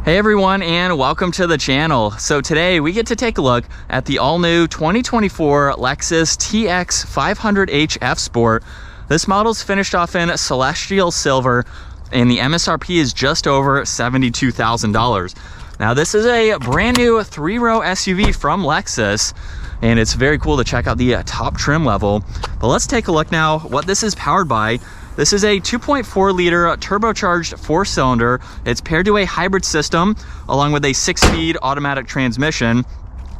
Hey everyone, and welcome to the channel. So today we get to take a look at the all-new 2024 Lexus TX500h F Sport. This model's finished off in celestial silver, and the MSRP is just over $72,000. Now this is a brand new 3-row SUV from Lexus, and it's very cool to check out the top trim level. But let's take a look now what this is powered by. This is a 2.4 liter turbocharged 4-cylinder. It's paired to a hybrid system along with a 6-speed automatic transmission.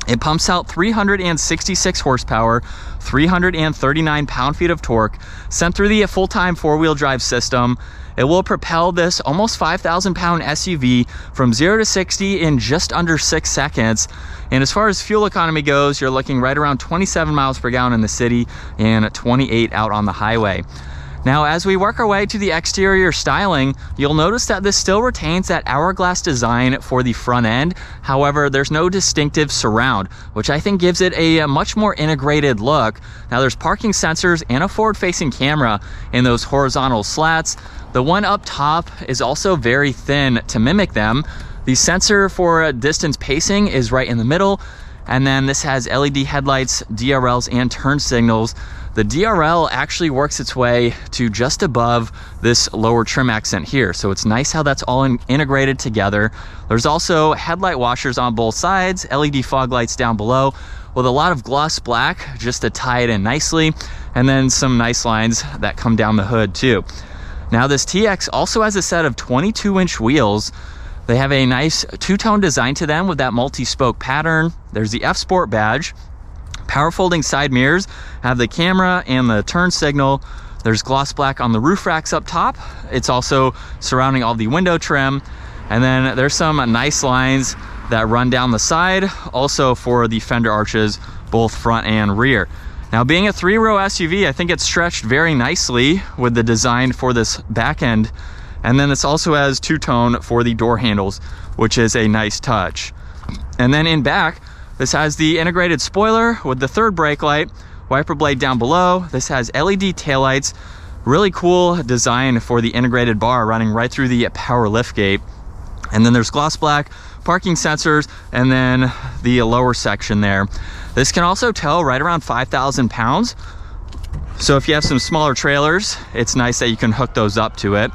It pumps out 366 horsepower, 339 pound-feet of torque, sent through the full-time 4-wheel drive system. It will propel this almost 5,000-pound SUV from 0 to 60 in just under 6 seconds. And as far as fuel economy goes, you're looking right around 27 miles per gallon in the city and 28 out on the highway. Now, as we work our way to the exterior styling, you'll notice that this still retains that hourglass design for the front end. However, there's no distinctive surround, which I think gives it a much more integrated look. Now, there's parking sensors and a forward-facing camera in those horizontal slats. The one up top is also very thin to mimic them. The sensor for distance pacing is right in the middle. And then this has LED headlights, DRLs, and turn signals. The DRL actually works its way to just above this lower trim accent here. So it's nice how that's all integrated together. There's also headlight washers on both sides, LED fog lights down below with a lot of gloss black just to tie it in nicely. And then some nice lines that come down the hood too. Now this TX also has a set of 22-inch wheels. They have a nice two-tone design to them with that multi-spoke pattern. There's the F Sport badge. Power folding side mirrors have the camera and the turn signal. There's gloss black on the roof racks up top. It's also surrounding all the window trim. And then there's some nice lines that run down the side, also for the fender arches, both front and rear. Now, being a 3-row SUV, I think it's stretched very nicely with the design for this back end. And then this also has two-tone for the door handles, which is a nice touch. And then in back, this has the integrated spoiler with the third brake light, wiper blade down below. This has LED taillights, really cool design for the integrated bar running right through the power liftgate. And then there's gloss black, parking sensors, and then the lower section there. This can also tow right around 5,000 pounds. So if you have some smaller trailers, it's nice that you can hook those up to it.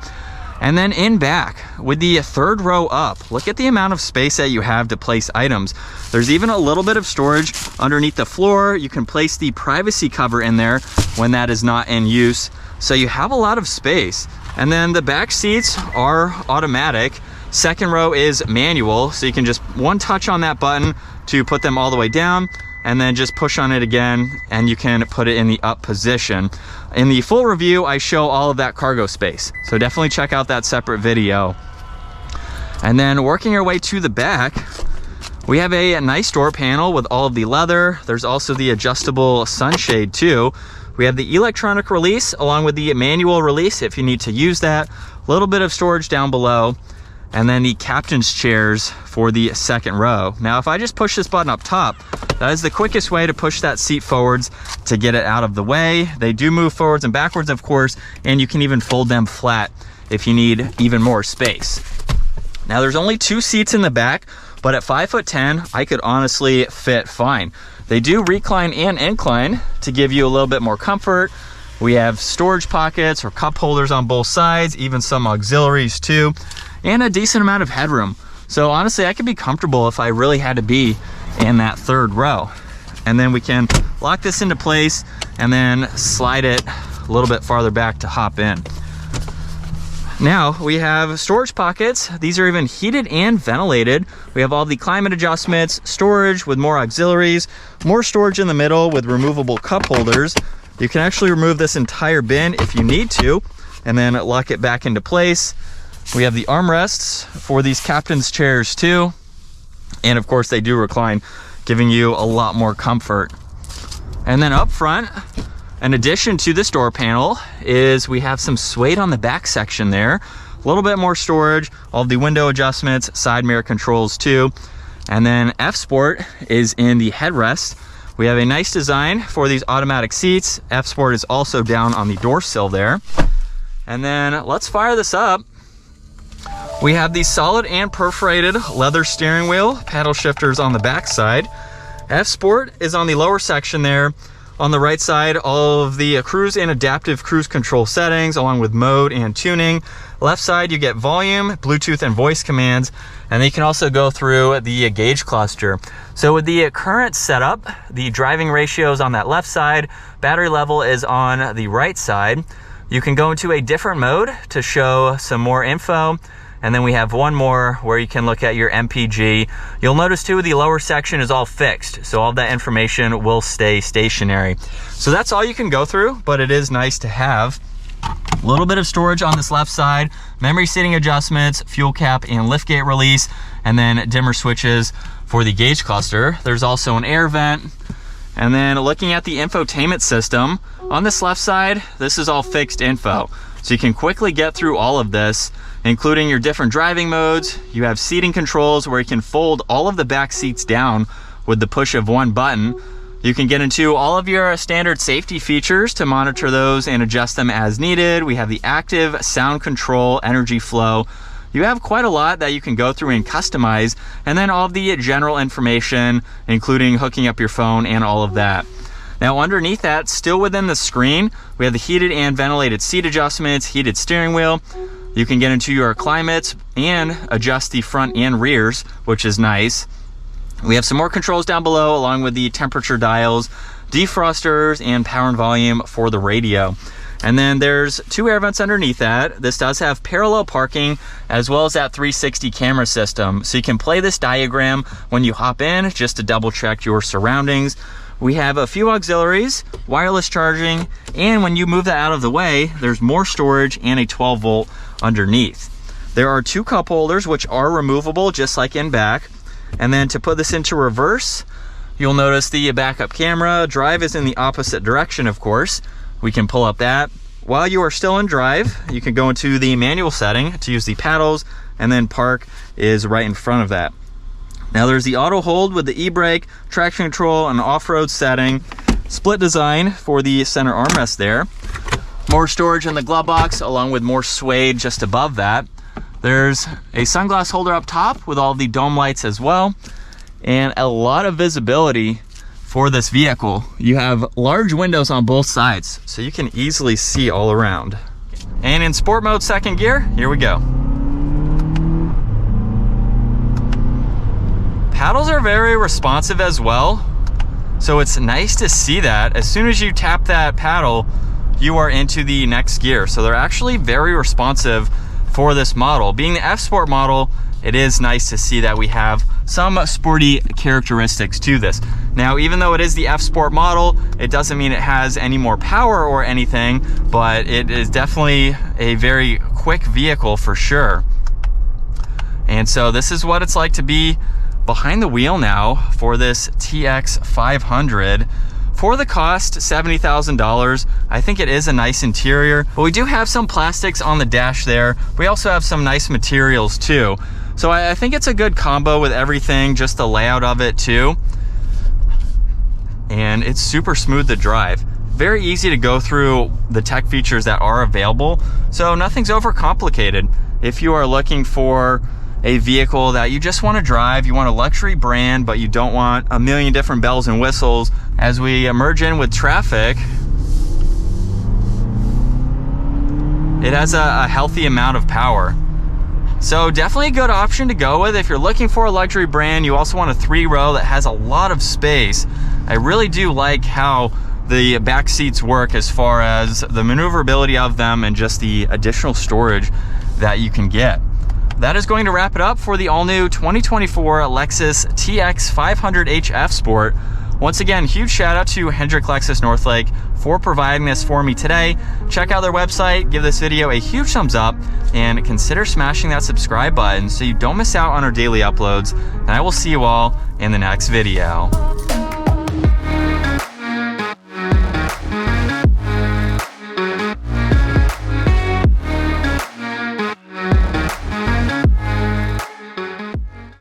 And then in back, with the third row up, look at the amount of space that you have to place items. There's even a little bit of storage underneath the floor. You can place the privacy cover in there when that is not in use. So you have a lot of space. And then the back seats are automatic. Second row is manual, so you can just one touch on that button to put them all the way down, and then just push on it again and you can put it in the up position. In the full review, I show all of that cargo space, so definitely check out that separate video. And then working our way to the back, we have a nice door panel with all of the leather. There's also the adjustable sunshade too. We have the electronic release along with the manual release if you need to use that. A little bit of storage down below. And then the captain's chairs for the second row. Now, if I just push this button up top, that is the quickest way to push that seat forwards to get it out of the way. They do move forwards and backwards, of course, and you can even fold them flat if you need even more space. Now, there's only 2 seats in the back, but at 5'10", I could honestly fit fine. They do recline and incline to give you a little bit more comfort. We have storage pockets or cup holders on both sides, even some auxiliaries too, and a decent amount of headroom. So honestly, I could be comfortable if I really had to be in that third row. And then we can lock this into place and then slide it a little bit farther back to hop in. Now we have storage pockets. These are even heated and ventilated. We have all the climate adjustments, storage with more auxiliaries, more storage in the middle with removable cup holders. You can actually remove this entire bin if you need to, and then lock it back into place. We have the armrests for these captain's chairs too. And of course they do recline, giving you a lot more comfort. And then up front, in addition to this door panel, is we have some suede on the back section there. A little bit more storage, all the window adjustments, side mirror controls too. And then F Sport is in the headrest. We have a nice design for these automatic seats. F Sport is also down on the door sill there. And then let's fire this up. We have the solid and perforated leather steering wheel, paddle shifters on the back side. F Sport is on the lower section there. On the right side, all of the cruise and adaptive cruise control settings, along with mode and tuning. Left side, you get volume, Bluetooth, and voice commands. And then you can also go through the gauge cluster. So with the current setup, the driving ratio is on that left side. Battery level is on the right side. You can go into a different mode to show some more info. And then we have one more where you can look at your MPG. You'll notice too, the lower section is all fixed, so all that information will stay stationary. So that's all you can go through, but it is nice to have. A little bit of storage on this left side, memory seating adjustments, fuel cap and liftgate release, and then dimmer switches for the gauge cluster. There's also an air vent. And then looking at the infotainment system, on this left side, this is all fixed info. So you can quickly get through all of this, including your different driving modes. You have seating controls where you can fold all of the back seats down with the push of one button. You can get into all of your standard safety features to monitor those and adjust them as needed. We have the active sound control, energy flow. You have quite a lot that you can go through and customize, and then all of the general information, including hooking up your phone and all of that. Now underneath that, still within the screen, we have the heated and ventilated seat adjustments, heated steering wheel. You can get into your climates and adjust the front and rears, which is nice. We have some more controls down below, along with the temperature dials, defrosters, and power and volume for the radio. And then there's two air vents underneath that. This does have parallel parking as well as that 360 camera system. So you can play this diagram when you hop in just to double check your surroundings. We have a few auxiliaries, wireless charging, and when you move that out of the way, there's more storage and a 12 volt underneath. There are two cup holders which are removable just like in back. And then to put this into reverse, you'll notice the backup camera. Drive is in the opposite direction, of course. We can pull up that. While you are still in drive, you can go into the manual setting to use the paddles, and then park is right in front of that. Now there's the auto hold with the e-brake, traction control, and off-road setting. Split design for the center armrest there. More storage in the glove box, along with more suede just above that. There's a sunglass holder up top with all the dome lights as well, and a lot of visibility for this vehicle. You have large windows on both sides, so you can easily see all around. And in sport mode, second gear, here we go. Paddles are very responsive as well, so it's nice to see that. As soon as you tap that paddle, you are into the next gear. So they're actually very responsive for this model. Being the F Sport model, it is nice to see that we have some sporty characteristics to this. Now, even though it is the F Sport model, it doesn't mean it has any more power or anything, but it is definitely a very quick vehicle for sure. And so this is what it's like to be behind the wheel now for this TX500. For the cost, $70,000, I think it is a nice interior, but we do have some plastics on the dash there. We also have some nice materials too. So I think it's a good combo with everything, just the layout of it too. And it's super smooth to drive. Very easy to go through the tech features that are available. So nothing's overcomplicated. If you are looking for a vehicle that you just want to drive, you want a luxury brand, but you don't want a million different bells and whistles. As we merge in with traffic, it has a healthy amount of power. So definitely a good option to go with if you're looking for a luxury brand. You also want a 3-row that has a lot of space. I really do like how the back seats work as far as the maneuverability of them and just the additional storage that you can get. That is going to wrap it up for the all-new 2024 Lexus TX500h F Sport. Once again, huge shout out to Hendrick Lexus Northlake for providing this for me today. Check out their website, give this video a huge thumbs up, and consider smashing that subscribe button so you don't miss out on our daily uploads. And I will see you all in the next video.